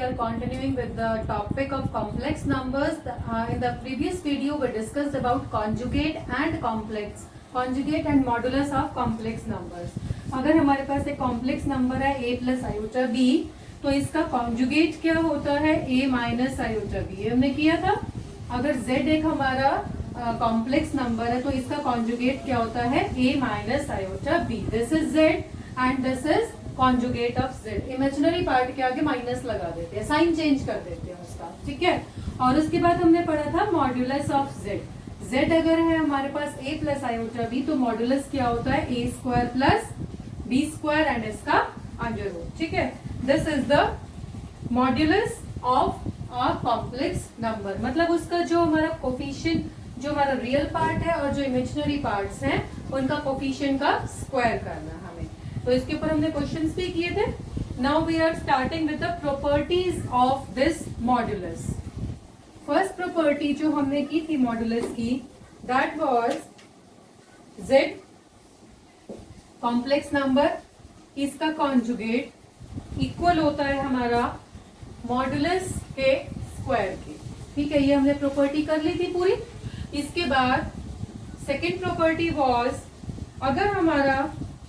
are continuing with the topic of complex numbers. In the previous video, we discussed about conjugate and modulus of complex numbers. अगर हमारे पास एक complex number है a plus iota b, तो इसका conjugate क्या होता है a minus iota b. हमने किया था. अगर z एक हमारा कॉम्प्लेक्स नंबर है तो इसका कॉन्जुगेट क्या होता है a minus iota b. This is z and this is conjugate of z. Imaginary part के आगे माइनस लगा देते हैं, साइन चेंज कर देते हैं उसका. ठीक है. और उसके बाद हमने पढ़ा था मॉड्यूलस ऑफ z. z अगर है हमारे पास a प्लस आयोटा b, तो मॉड्यूलस क्या होता है a square plus b square and इसका अंडर रूट. ठीक है. This is the modulus of a complex number. मतलब उसका जो हमारा कोफिशिएंट, जो हमारा रियल पार्ट है और जो इमेजिनरी पार्ट्स हैं, उनका कोफिशिएंट का स्क्वायर करना है हमें. तो इसके ऊपर हमने क्वेश्चंस भी किए थे. Now we are starting with the properties of this modulus. First property जो हमने की थी मॉड्यूलस की, that was z complex number, इसका कॉन्जुगेट इक्वल होता है हमारा मॉड्यूलस के स्क्वायर के. ठीक है. ये हमने प्रॉपर्टी कर ली थी पूरी. इसके बाद सेकेंड प्रॉपर्टी वाज, अगर हमारा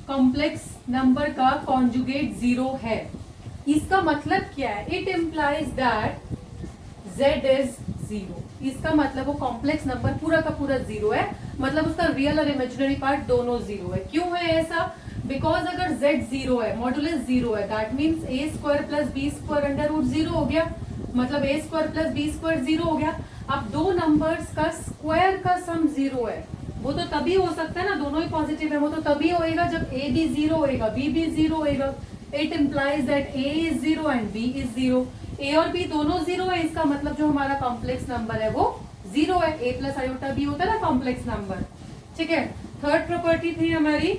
कॉम्प्लेक्स नंबर का कॉन्जुगेट जीरो है, इसका मतलब क्या है? It implies that z is zero. इसका मतलब वो कॉम्प्लेक्स नंबर पूरा का पूरा जीरो है. मतलब उसका रियल और इमेजिनरी पार्ट दोनों जीरो है. क्यों है ऐसा? बिकॉज अगर z जीरो है, मॉड्यूलस जीरो है, that means a square plus b square under root zero हो गया. मतलब a square plus b square zero हो गया. अब दो नंबर्स का स्क्वायर का सम जीरो है. वो तो तभी हो सकता है ना, दोनों ही पॉजिटिव है, वो तो तभी होएगा जब a भी जीरो होएगा, b भी जीरो होएगा. It implies that a is zero and b is zero. a और b दोनों जीरो है. इसका मतलब जो हमारा कॉम्प्लेक्स नंबर है वो जीरो है. a प्लस आयोटा b होता है ना कॉम्प्लेक्स नंबर. ठीक है. थर्ड प्रॉपर्टी थी हमारी,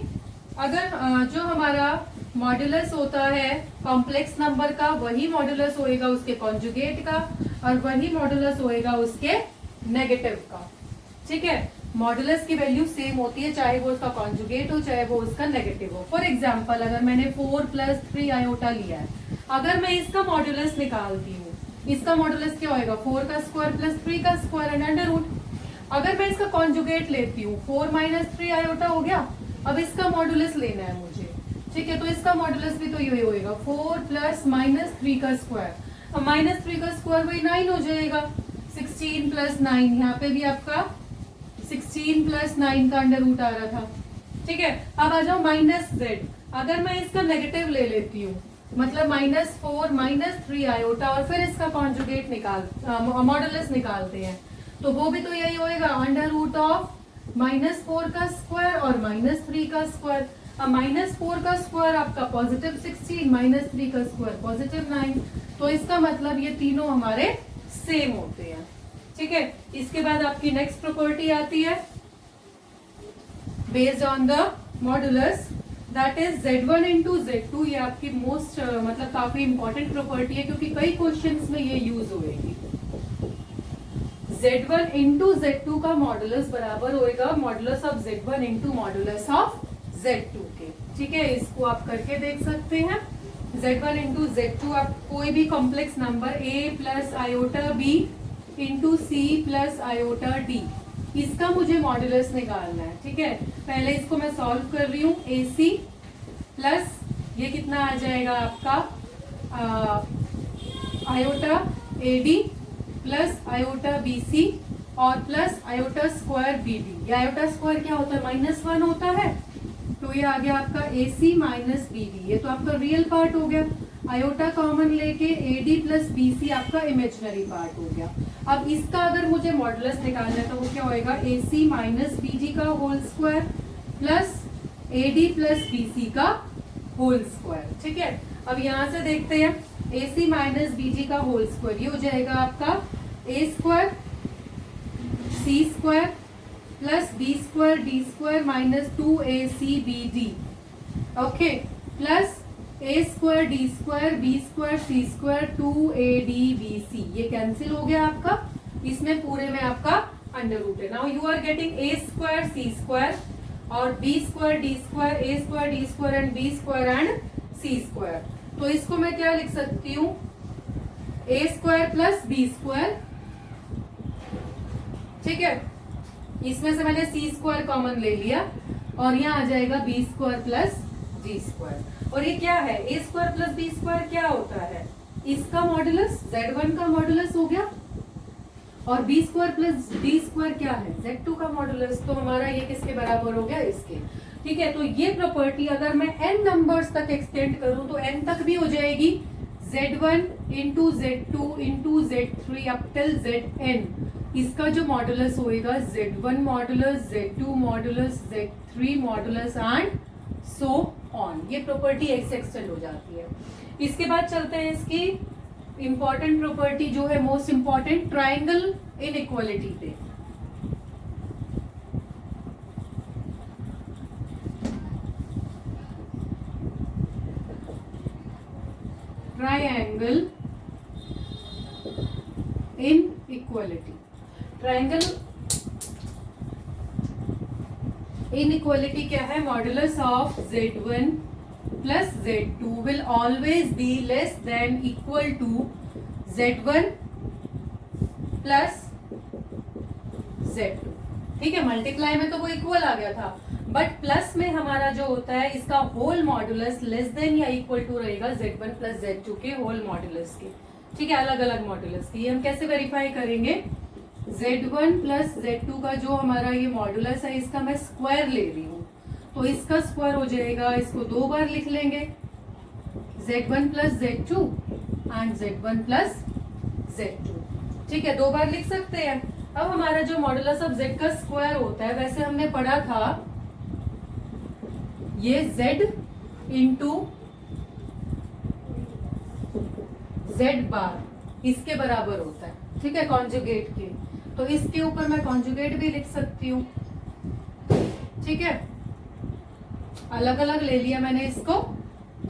अगर जो हमारा मॉड्यूलस होता है कॉम्प्लेक्स नंबर का, वही मॉड्यूलस होएगा उसके कॉन्जुगेट का, और वही मॉड्यूलस होएगा उसके नेगेटिव का. ठीक है. मॉड्यूलस की वैल्यू सेम होती है, चाहे वो उसका कॉन्जुगेट हो चाहे वो उसका नेगेटिव हो. फॉर एग्जाम्पल, अगर मैंने 4 प्लस 3 आयोटा लिया है, अगर मैं इसका मॉड्यूलस निकालती हूँ, इसका मॉड्यूलस क्या होएगा? 4 का स्क्वायर प्लस 3 का स्क्वायर एंड अंडर रूट. अगर मैं इसका कॉन्जुगेट लेती हूँ, 4 माइनस 3 आयोटा हो गया. अब इसका मॉड्यूलस लेना है मुझे. ठीक है. तो इसका मॉड्यूलस भी तो यही होएगा, 4 प्लस माइनस 3 का स्क्वायर. अब माइनस 3 का स्क्वायर वही 9 हो जाएगा. 16 प्लस 9, यहाँ पे भी आपका 16 प्लस 9 का अंडर रूट आ रहा था. ठीक है. अब आ जाओ माइनस z. अगर मैं इसका नेगेटिव ले लेती हूँ, मतलब माइनस 4 माइनस 3 आयोटा, और फिर इसका कॉन्जुगेट मॉड्यूलस निकालते हैं, तो वो भी तो यही होएगा, अंडर रूट ऑफ माइनस 4 का स्क्वायर और माइनस 3 का स्क्वायर. अब माइनस 4 का स्क्वायर आपका पॉजिटिव 16, माइनस 3 का स्क्वायर पॉजिटिव 9. तो इसका मतलब ये तीनों हमारे सेम होते हैं. ठीक है. इसके बाद आपकी नेक्स्ट प्रॉपर्टी आती है based on the modulus, that is z1 into z2. ये आपकी मोस्ट मतलब काफी इंपॉर्टेंट प्रॉपर्टी है, क्योंकि कई क्वेश्चंस में ये यूज होएगी. z1 इंटू z2 का मॉड्यूलस बराबर होएगा modulus of z1 into modulus of z2 के. ठीक है. इसको आप करके देख सकते हैं. z1 इंटू z2, आप कोई भी complex number a plus iota b into C plus iota D, इसका मुझे मॉड्यूलस निकालना है. ठीक है. पहले इसको मैं सॉल्व कर रही हूँ. ए सी प्लस ये कितना आ जाएगा आपका iota a D plus iota b c और plus iota square b d. ये आयोटा स्क्वायर क्या होता है? -1 होता है. तो ये आ गया आपका ए सी माइनस बी डी. ये तो आपका रियल पार्ट हो गया. आयोटा कॉमन लेके A D plus B C आपका इमेजिनरी पार्ट हो गया. अब इसका अगर मुझे मॉड्यूलस निकालना है तो वो क्या होएगा? A C minus B D का whole square plus A D plus B C का होल स्क्वायर. ठीक है. अब यहाँ से देखते हैं, a C minus B D का होल स्क्वायर, ये हो जाएगा आपका a square c square plus b square d square minus 2ac bd. Okay. Plus a square d square b square c square 2adbc. ये कैंसिल हो गया आपका. इसमें पूरे में आपका अंडर रूट है. Now you are getting a square c square और B square d square, a square d square and b square and c square. तो इसको मैं क्या लिख सकती हूँ? A square plus b square, ठीक है। इसमें से मैंने सी स्क्वायर कॉमन ले लिया और यहाँ आ जाएगा बी स्क्वायर प्लस जी स्क्वायर। और ये क्या है, a square plus b square क्या होता है, इसका मॉडुलस Z1 का मॉडुलस हो गया, और B square plus D square क्या है, Z2 का मॉडुलस। तो हमारा ये किसके बराबर हो गया, इसके, ठीक है। तो ये प्रॉपर्टी अगर मैं n नंबर्स तक एक्सटेंड करूं तो n तक भी हो जाएगी, Z1 into Z2 into Z3 up till Zn। इसका जो मॉडुलस होएगा Z1 modulus, Z2 modulus, Z3 modulus and so on. ये प्रॉपर्टी एक्स एक्सटेंड हो जाती है। इसके बाद चलते हैं इसकी इंपॉर्टेंट प्रॉपर्टी जो है मोस्ट इंपॉर्टेंट, ट्राइंगल इनइक्वालिटी पे। ट्राइंगल इनइक्वालिटी, ट्राइंगल इनइक्वालिटी क्या है, modulus of Z1 plus Z2 will always be less than equal to Z1 plus Z2, ठीक है। मल्टीप्लाई में तो वो इक्वल आ गया था, बट प्लस में हमारा जो होता है इसका होल मॉडुलस लेस देन या इक्वल टू रहेगा Z1 प्लस Z2 के होल मॉडुलस के, ठीक है, अलग अलग मॉडुलस की। हम कैसे वेरीफाई करेंगे, Z1 प्लस Z2 का जो हमारा ये मॉडुलस है इसका मैं स्क्वायर ले रही हूँ, तो इसका स्क्वायर हो जाएगा, इसको 2 बार लिख लेंगे, Z1 plus Z2 and Z1 plus Z2, ठीक है, 2 बार लिख सकते हैं। अब हमारा जो मॉडुलस ऑफ Z का स्क्वायर होता है, वैसे हमने पढ़ा था ये Z इंटू Z बार इसके बराबर होता है, ठीक है, कॉन्जुगेट के। तो इसके ऊपर मैं कॉन्जुगेट भी लिख सकती हूँ, ठीक है, अलग अलग ले लिया मैंने इसको।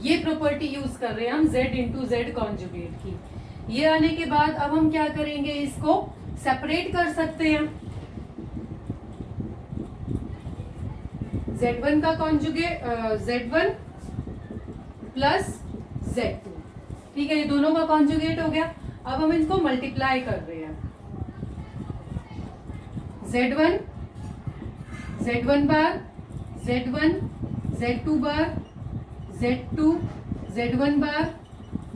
ये प्रॉपर्टी यूज कर रहे हैं हम Z इंटू Z कॉन्जुगेट की। ये आने के बाद अब हम क्या करेंगे, इसको सेपरेट कर सकते हैं। Z1 का कॉन्जुगेट Z1 प्लस Z2, ठीक है, ये दोनों का कॉन्जुगेट हो गया। अब हम इनको मल्टीप्लाई कर रहे हैं, Z1 Z1 बार, Z1 Z2 बार, Z2 Z1 बार,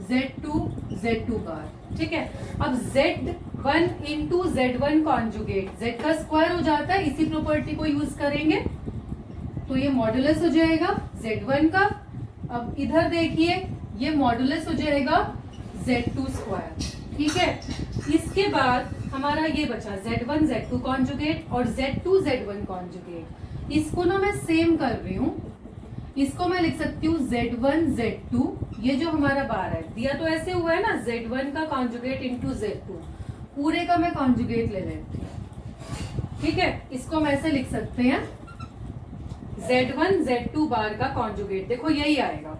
Z2 Z2 बार, ठीक है। अब Z1 into Z1 conjugate, Z का स्क्वायर हो जाता है, इसी प्रॉपर्टी को यूज करेंगे तो ये मॉडुलस हो जाएगा Z1 का। अब इधर देखिए ये मॉडुलस हो जाएगा Z2 स्क्वायर, ठीक है। इसके बाद हमारा ये बचा Z1 Z2 कॉन्जुगेट और Z2 Z1 कॉन्जुगेट। इसको ना मैं सेम कर रही हूँ, इसको मैं लिख सकती हूँ Z1 Z2, ये जो हमारा बार है दिया तो ऐसे हुआ है ना, Z1 का कॉन्जुगेट इंटू Z2, पूरे का मैं कॉन्जुगेट ले लेती हूँ, ठीक है। इसको हम ऐसे लिख सकते हैं Z1 Z2 बार का कॉन्जुगेट, देखो यही आएगा।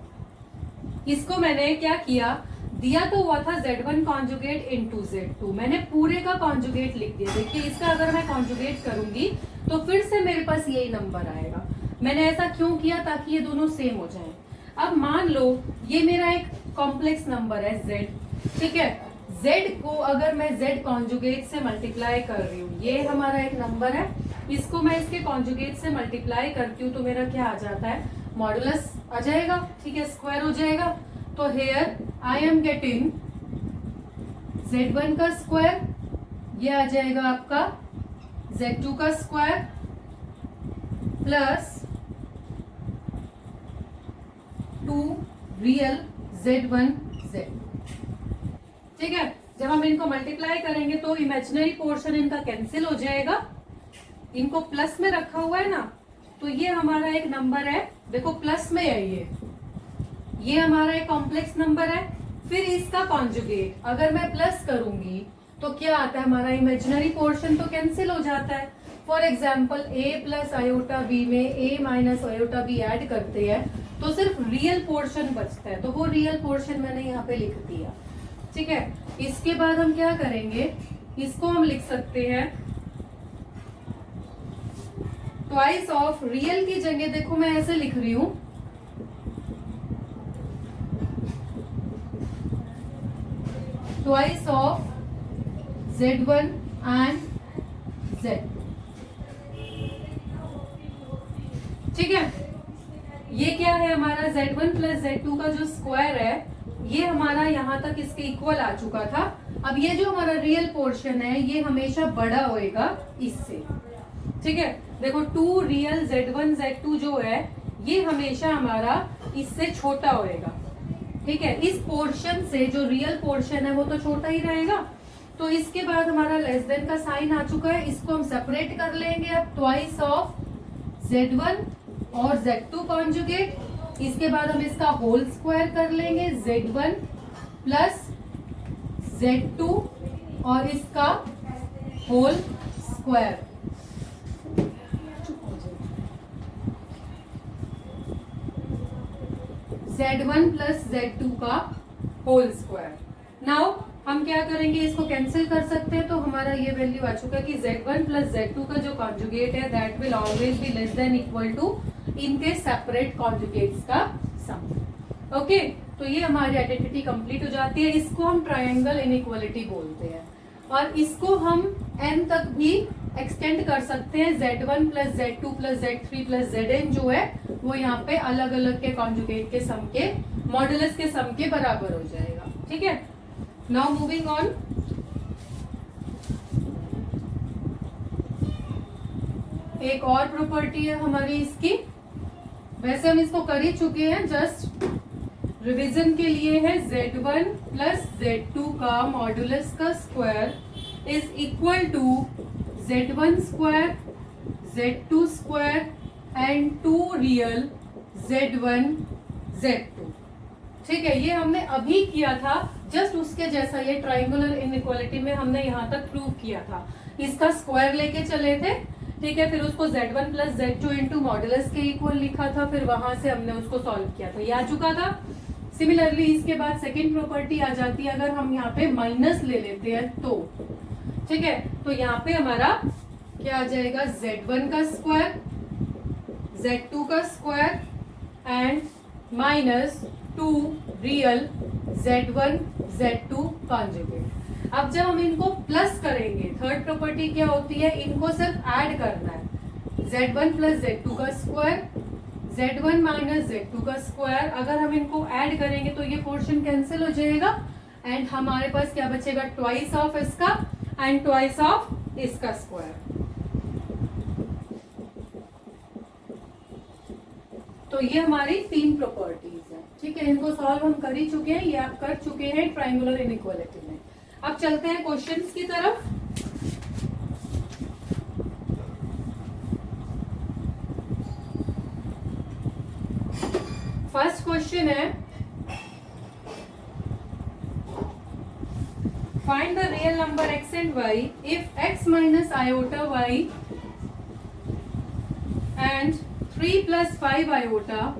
इसको मैंने क्या किया, दिया तो हुआ था Z1 कॉन्जुगेट इंटू Z2, मैंने पूरे का कॉन्जुगेट लिख दिया। देखिए इसका अगर मैं कॉन्जुगेट करूंगी तो फिर से मेरे पास यही नंबर आएगा। मैंने ऐसा क्यों किया, ताकि ये दोनों सेम हो जाएं। अब मान लो ये मेरा एक कॉम्प्लेक्स नंबर है Z, ठीक है। Z को अगर मैं Z कॉन्जुगेट से मल्टीप्लाई कर रही हूँ, ये हमारा एक नंबर है, इसको मैं इसके कॉन्जुगेट से मल्टीप्लाई करती हूँ तो मेरा क्या आ जाता है, मॉडुलस आ जाएगा, ठीक है, स्क्वायर हो जाएगा। तो here I am getting Z1 का स्क्वायर, ये आ जाएगा आपका Z2 का square plus 2 real Z1 Z2, ठीक है। जब हम इनको मल्टीप्लाई करेंगे तो इमेजिनरी पोर्शन इनका कैंसिल हो जाएगा, इनको प्लस में रखा हुआ है ना, तो ये हमारा एक नंबर है, देखो प्लस में है ये हमारा एक कॉम्प्लेक्स नंबर है। फिर इसका कॉन्जुगेट अगर मैं प्लस करूंगी तो क्या आता है, हमारा इमेजिनरी पोर्शन तो कैंसिल हो जाता है। For example a plus iota B में a minus iota B add करते हैं तो सिर्फ रियल पोर्शन बचता है, तो वो रियल पोर्शन मैंने यहाँ पे लिख दिया, ठीक है। इसके बाद हम क्या करेंगे, इसको हम लिख सकते हैं ट्वाइस ऑफ रियल की जगह, देखो मैं ऐसे लिख रही हूं twice of Z1 and Z2। ठीक है, ये क्या है हमारा Z1 प्लस Z2 का जो स्क्वायर है ये हमारा यहाँ तक इसके इक्वल आ चुका था। अब ये जो हमारा रियल पोर्शन है ये हमेशा बड़ा होएगा इससे। ठीक है, देखो 2 रियल Z1 Z2 जो है ये हमेशा हमारा इससे छोटा होएगा। ठीक है, इस पोर्शन से जो रियल पोर्शन है वो तो छोटा ही रहेगा। तो इसके बाद हमारा लेस देन का साइन आ चुका है, इसको हम सेपरेट कर लेंगे अब ट्वाइस ऑफ Z1 और Z2 कॉन्जुगेट। इसके बाद हम इसका होल स्क्वायर कर लेंगे Z1 प्लस Z2 और इसका whole square. Z1 plus Z2 का होल स्क्वायर। नाउ हम क्या करेंगे, इसको कैंसिल कर सकते हैं। तो हमारा ये वैल्यू आ चुका है कि Z1 प्लस Z2 का जो कॉन्जुगेट है that will always be less than equal to इनके सेपरेट कॉन्जुगेट्स का सम। ओके, तो ये हमारी आइडेंटिटी कंप्लीट हो जाती है। इसको हम ट्रायंगल इनइक्वालिटी बोलते हैं और इसको हम n तक भी एक्सटेंड कर सकते हैं। Z1 plus Z2 plus Z3 plus Zn जो है वो यहाँ पे अलग अलग के कॉन्जुगेट के सम के मॉडुलस के सम के बराबर हो जाएगा। ठीक है, नाउ मूविंग ऑन। एक और प्रॉपर्टी है हमारी इसकी, वैसे हम इसको कर ही चुके हैं, जस्ट रिवीजन के लिए है। Z1 प्लस Z2 का मॉडुलस का square is equal to Z1 square Z2 square and 2 real Z1 Z2। ठीक है, ये हमने अभी किया था, जस्ट उसके जैसा ये ट्राइंगुलर इनइक्वालिटी में हमने यहाँ तक प्रूव किया था। इसका स्क्वायर लेके चले थे। ठीक है, फिर उसको Z1 plus Z2 into modulus के इक्वल लिखा था, फिर वहां से हमने उसको सॉल्व किया था, ये आ चुका था। सिमिलरली इसके बाद सेकेंड प्रॉपर्टी आ जाती है, अगर हम यहाँ पे माइनस ले लेते हैं तो। ठीक है, तो यहाँ पे हमारा क्या आ जाएगा, Z1 का स्क्वायर Z2 का square and minus 2 real Z1 Z2 conjugate. अब जब हम इनको प्लस करेंगे, थर्ड प्रॉपर्टी क्या होती है, इनको सिर्फ ऐड करना है। Z1 प्लस Z2 का स्क्वायर Z1 माइनस Z2 का स्क्वायर। अगर हम इनको ऐड करेंगे तो ये पोर्शन कैंसिल हो जाएगा एंड हमारे पास क्या बचेगा, ट्वाइस ऑफ इसका एंड ट्वाइस ऑफ इसका स्क्वायर। तो ये हमारी 3 प्रॉपर्टीज है। ठीक है, इनको सॉल्व हम कर ही चुके हैं, ये आप कर चुके हैं ट्रायंगुलर इनइक्वालिटी में। अब चलते हैं क्वेश्चंस की तरफ। फर्स्ट क्वेश्चन है, find the real number x and y if x minus iota y and 3 plus 5 iota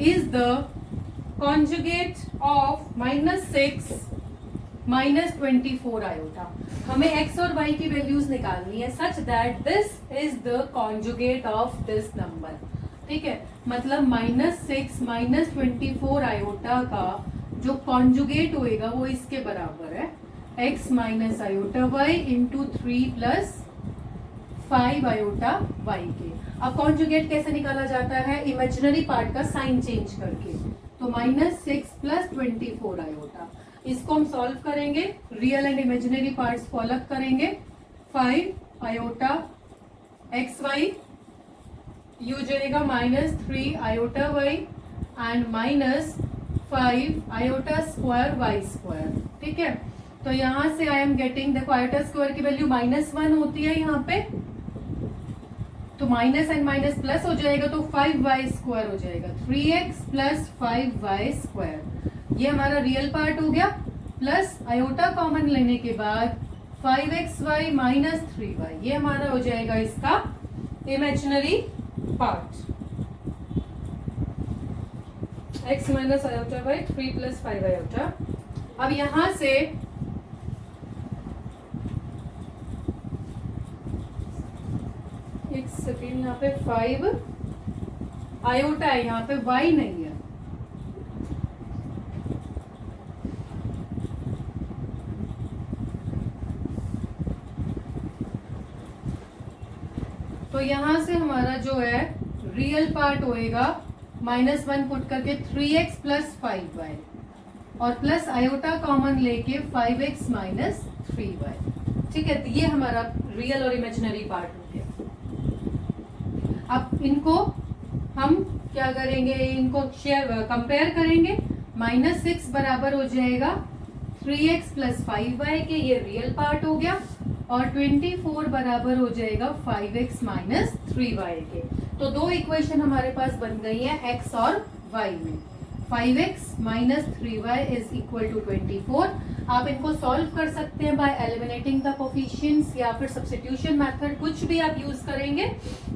is the conjugate of -6 -24 iota. हमें x और y की वैल्यूज निकालनी है such that this is the conjugate of this number. ठीक है, मतलब -6 -24 iota का जो कॉन्जुगेट होएगा वो इसके बराबर है x minus iota y into 3 plus 5 iota y के। अब कॉन्जुगेट कैसे निकाला जाता है, इमेजिनरी पार्ट का साइन चेंज करके। तो -6 प्लस 24 आयोटा, इसको हम सॉल्व करेंगे, रियल एंड इमेजिनरी पार्ट्स को अलग करेंगे। 5 आयोटा एक्स वाई, ये हो जाएगा -3 iota y and -5 iota square y square. ठीक है, तो यहां से आई एम गेटिंग, देखो आयोटा स्क्वायर की वैल्यू -1 होती है यहाँ पे, तो माइनस एंड माइनस प्लस हो जाएगा, तो 5y स्क्वायर हो जाएगा, 3x प्लस 5y स्क्वायर। ये हमारा रियल पार्ट हो गया, प्लस आयोटा कॉमन लेने के बाद 5xy माइनस 3y, ये हमारा हो जाएगा इसका imaginary part. x minus iota by 3 plus 5 iota. अब यहां से एक सेकेंड, यहाँ पे 5 आयोटा है, यहाँ पे y नहीं है। तो यहाँ से हमारा जो है रियल पार्ट होएगा -1 पुट करके 3x प्लस 5y और प्लस आयोटा कॉमन लेके 5x माइनस 3y। ठीक है, तो ये हमारा रियल और इमेजिनरी पार्ट हो गया। अब इनको हम क्या करेंगे, इनको शेयर कंपेयर करेंगे। -6 बराबर हो जाएगा 3x प्लस 5y के, ये रियल पार्ट हो गया, और 24 बराबर हो जाएगा 5x माइनस 3y के। तो दो इक्वेशन हमारे पास बन गई है x और y में। 5x minus 3y is equal to 24। आप इनको सॉल्व कर सकते हैं बाय एलिमिनेटिंग द कोफिशिएंट्स या फिर सब्स्टिट्यूशन मेथड, कुछ भी आप यूज करेंगे।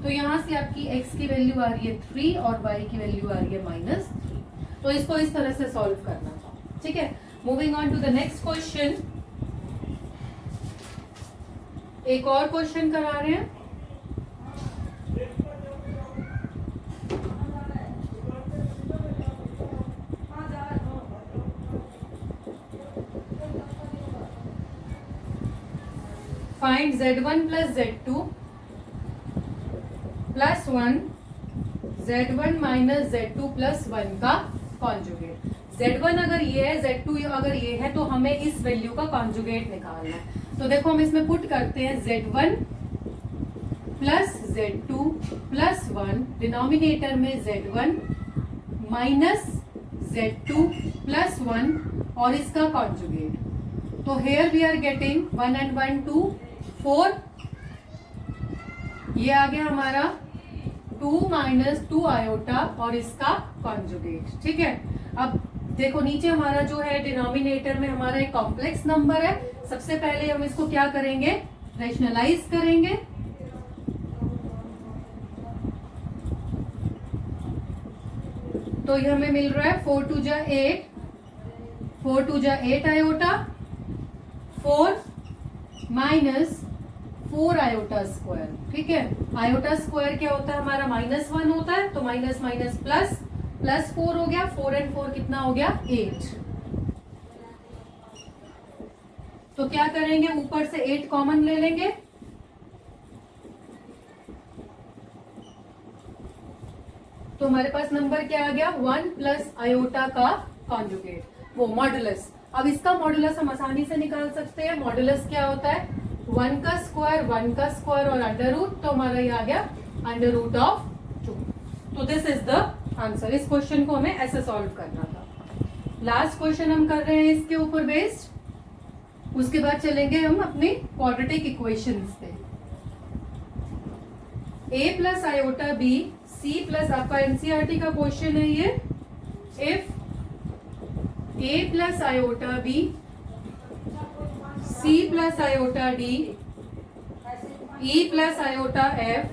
तो यहाँ से आपकी x की वैल्यू आ रही है 3 और y की वैल्यू आ रही है -3। तो इसको इस तरह से सॉल्व करना था। ठीक है, moving on to the next question. एक और क्वेश्चन करा रहे हैं। Find z1 plus z2 plus 1 z1 minus z2 plus 1 का कॉन्जुगेट। z1 अगर ये है, z2 अगर ये है, तो हमें इस वैल्यू का कॉन्जुगेट निकालना है। तो देखो हम इसमें पुट करते हैं z1 plus z2 plus 1, denominator में z1 माइनस z2 प्लस 1 और इसका कॉन्जुगेट। तो here we are getting 1 and 1 2 4, ये आ गया हमारा 2 माइनस 2 आयोटा और इसका कॉन्जुगेट। ठीक है, अब देखो नीचे हमारा जो है डिनोमिनेटर में हमारा एक कॉम्प्लेक्स नंबर है। सबसे पहले हम इसको क्या करेंगे, रैशनलाइज करेंगे। तो ये हमें मिल रहा है 4 2 जा 8, 4 2 जा 8 आयोटा, 4 माइनस 4 आयोटा स्क्वायर। ठीक है, आयोटा स्क्वायर क्या होता है हमारा -1 होता है, तो माइनस माइनस प्लस, प्लस 4 हो गया, 4 and 4 कितना हो गया 8। तो क्या करेंगे, ऊपर से 8 कॉमन ले लेंगे। तो हमारे पास नंबर क्या आ गया, 1 प्लस आयोटा का कॉन्जुगेट, वो मॉडुलस। अब इसका मॉडुलस हम आसानी से निकाल सकते हैं। मॉडुलस क्या होता है, 1 का स्क्वायर और अंडर रूट, तो हमारा ये आ गया अंडर रूट ऑफ 2। तो दिस इज द आंसर। इस क्वेश्चन को हमें ऐसे सॉल्व करना था। लास्ट क्वेश्चन हम कर रहे हैं इसके ऊपर बेस्ड, उसके बाद चलेंगे हम अपनी क्वाड्रेटिक इक्वेशंस पे। a plus iota b c plus, आपका एनसीईआरटी का क्वेश्चन है ये। If a plus iota b C plus iota d E plus iota f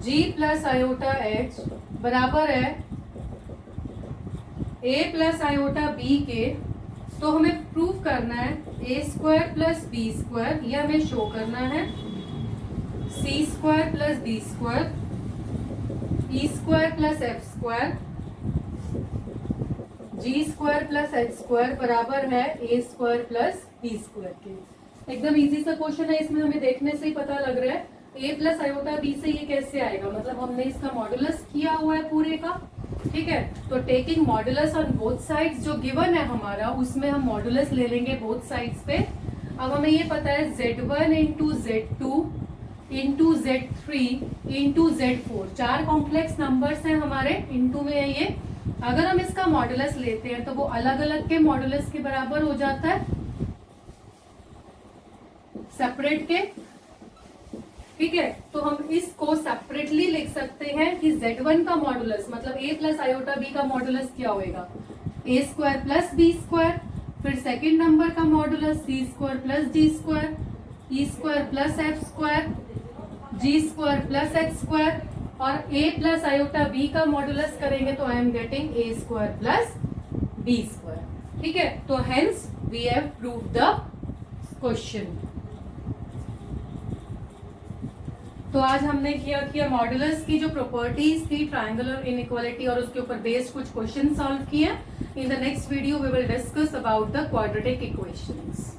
G plus iota h बराबर है A प्लस आयोटा बी के। तो हमें प्रूव करना है a square plus b square, यह हमें शो करना है c square plus b square, e square plus f square, g square plus h square बराबर है a square plus b square के। एकदम इजी सा क्वेश्चन है, इसमें हमें देखने से ही पता लग रहा है ए प्लस आयोटा बी से ये कैसे आएगा, मतलब हमने इसका मॉडुलस किया हुआ है पूरे का। ठीक है, तो taking modulus on both sides, जो गिवन है हमारा उसमें हम मॉडुलस ले लेंगे बोथ साइड्स पे। अब हमें ये पता है z1 into z2 into z3 into z4, 4 complex numbers हैं हमारे, इंटू में है ये। अगर हम इसका मॉडुलस लेते हैं तो वो अलग अलग के मॉडुलस के बराबर हो जाता है, सेपरेट के। ठीक है, तो हम इसको सेपरेटली लिख सकते हैं कि z1 का मॉडुलस मतलब a प्लस आयोटा b का मॉडुलस क्या होएगा, a square plus b square, फिर सेकेंड नंबर का modulus c square plus d square, e square plus f square, g square plus h square, और a प्लस आयोटा b का modulus करेंगे तो I am getting a square plus b square. ठीक है, तो hence we have proved the question. तो आज हमने किया मॉडुलस की जो प्रॉपर्टीज थी, ट्रायंगुलर इनइक्वालिटी, और उसके ऊपर बेस्ड कुछ क्वेश्चन सॉल्व किए। In the next video we will discuss about the quadratic equations.